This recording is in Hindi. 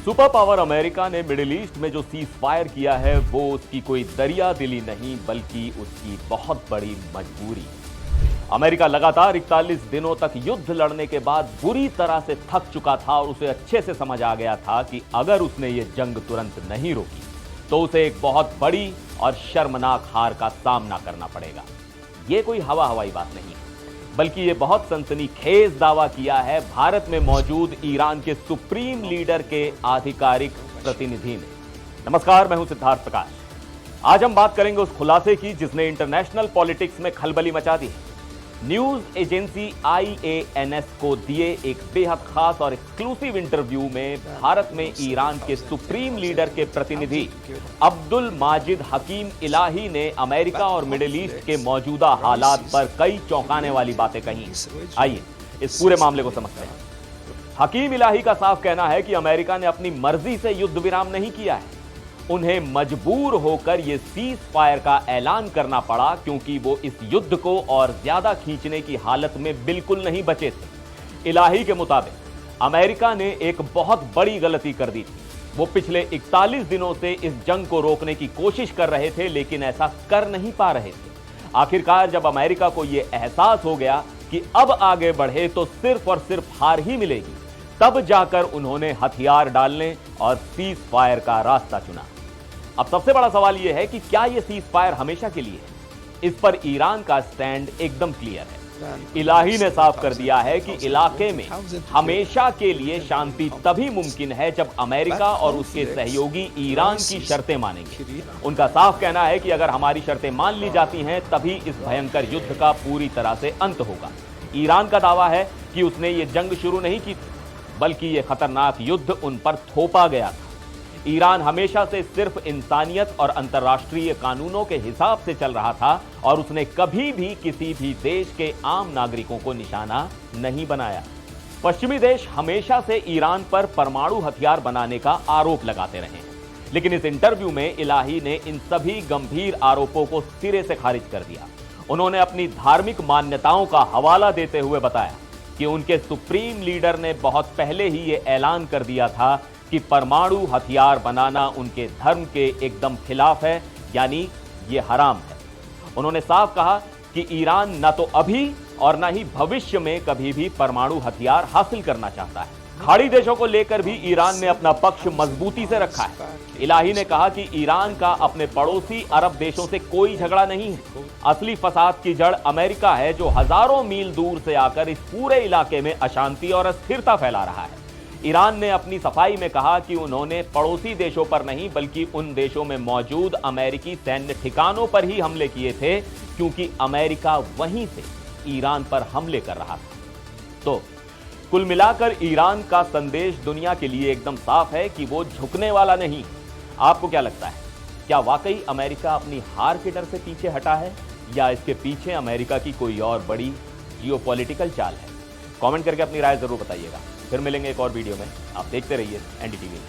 सुपर पावर अमेरिका ने मिडिल ईस्ट में जो सीज फायर किया है वो उसकी कोई दरिया दिली नहीं बल्कि उसकी बहुत बड़ी मजबूरी। अमेरिका लगातार 41 दिनों तक युद्ध लड़ने के बाद बुरी तरह से थक चुका था और उसे अच्छे से समझ आ गया था कि अगर उसने ये जंग तुरंत नहीं रोकी तो उसे एक बहुत बड़ी और शर्मनाक हार का सामना करना पड़ेगा। ये कोई हवाई बात नहीं बल्कि ये बहुत सनसनीखेज दावा किया है भारत में मौजूद ईरान के सुप्रीम लीडर के आधिकारिक प्रतिनिधि ने। नमस्कार, मैं हूं सिद्धार्थ प्रकाश। आज हम बात करेंगे उस खुलासे की जिसने इंटरनेशनल पॉलिटिक्स में खलबली मचा दी है। न्यूज एजेंसी IANS को दिए एक बेहद खास और एक्सक्लूसिव इंटरव्यू में भारत में ईरान के सुप्रीम लीडर के प्रतिनिधि अब्दुल माजिद हकीम इलाही ने अमेरिका और मिडिल ईस्ट के मौजूदा हालात पर कई चौंकाने वाली बातें कही। आइए इस पूरे मामले को समझते हैं। हकीम इलाही का साफ कहना है कि अमेरिका ने अपनी मर्जी से युद्ध विराम नहीं किया है, उन्हें मजबूर होकर यह सीज फायर का ऐलान करना पड़ा क्योंकि वो इस युद्ध को और ज्यादा खींचने की हालत में बिल्कुल नहीं बचे थे। इलाही के मुताबिक अमेरिका ने एक बहुत बड़ी गलती कर दी थी। वो पिछले 41 दिनों से इस जंग को रोकने की कोशिश कर रहे थे लेकिन ऐसा कर नहीं पा रहे थे। आखिरकार जब अमेरिका को यह एहसास हो गया कि अब आगे बढ़े तो सिर्फ और सिर्फ हार ही मिलेगी, तब जाकर उन्होंने हथियार डालने और सीज फायर का रास्ता चुना। अब सबसे बड़ा सवाल यह है कि क्या यह सीज फायर हमेशा के लिए है? इस पर ईरान का स्टैंड एकदम क्लियर है। इलाही ने साफ कर दिया है कि इलाके में हमेशा के लिए शांति तभी मुमकिन है जब अमेरिका और उसके सहयोगी ईरान की शर्तें मानेंगे। उनका साफ कहना है कि अगर हमारी शर्तें मान ली जाती हैं तभी इस भयंकर युद्ध का पूरी तरह से अंत होगा। ईरान का दावा है कि उसने ये जंग शुरू नहीं की थी बल्कि यह खतरनाक युद्ध उन पर थोपा गया था। ईरान हमेशा से सिर्फ इंसानियत और अंतर्राष्ट्रीय कानूनों के हिसाब से चल रहा था और उसने कभी भी किसी भी देश के आम नागरिकों को निशाना नहीं बनाया। पश्चिमी देश हमेशा से ईरान पर परमाणु हथियार बनाने का आरोप लगाते रहे हैं, लेकिन इस इंटरव्यू में इलाही ने इन सभी गंभीर आरोपों को सिरे से खारिज कर दिया। उन्होंने अपनी धार्मिक मान्यताओं का हवाला देते हुए बताया कि उनके सुप्रीम लीडर ने बहुत पहले ही यह ऐलान कर दिया था कि परमाणु हथियार बनाना उनके धर्म के एकदम खिलाफ है, यानी ये हराम है। उन्होंने साफ कहा कि ईरान न तो अभी और न ही भविष्य में कभी भी परमाणु हथियार हासिल करना चाहता है। खाड़ी देशों को लेकर भी ईरान ने अपना पक्ष मजबूती से रखा है। इलाही ने कहा कि ईरान का अपने पड़ोसी अरब देशों से कोई झगड़ा नहीं है। असली फसाद की जड़ अमेरिका है जो हजारों मील दूर से आकर इस पूरे इलाके में अशांति और अस्थिरता फैला रहा है। ईरान ने अपनी सफाई में कहा कि उन्होंने पड़ोसी देशों पर नहीं बल्कि उन देशों में मौजूद अमेरिकी सैन्य ठिकानों पर ही हमले किए थे क्योंकि अमेरिका वहीं से ईरान पर हमले कर रहा था। तो कुल मिलाकर ईरान का संदेश दुनिया के लिए एकदम साफ है कि वो झुकने वाला नहीं। आपको क्या लगता है, क्या वाकई अमेरिका अपनी हार के डर से पीछे हटा है या इसके पीछे अमेरिका की कोई और बड़ी जियोपॉलिटिकल चाल है? कमेंट करके अपनी राय जरूर बताइएगा। फिर मिलेंगे एक और वीडियो में। आप देखते रहिए NDTV।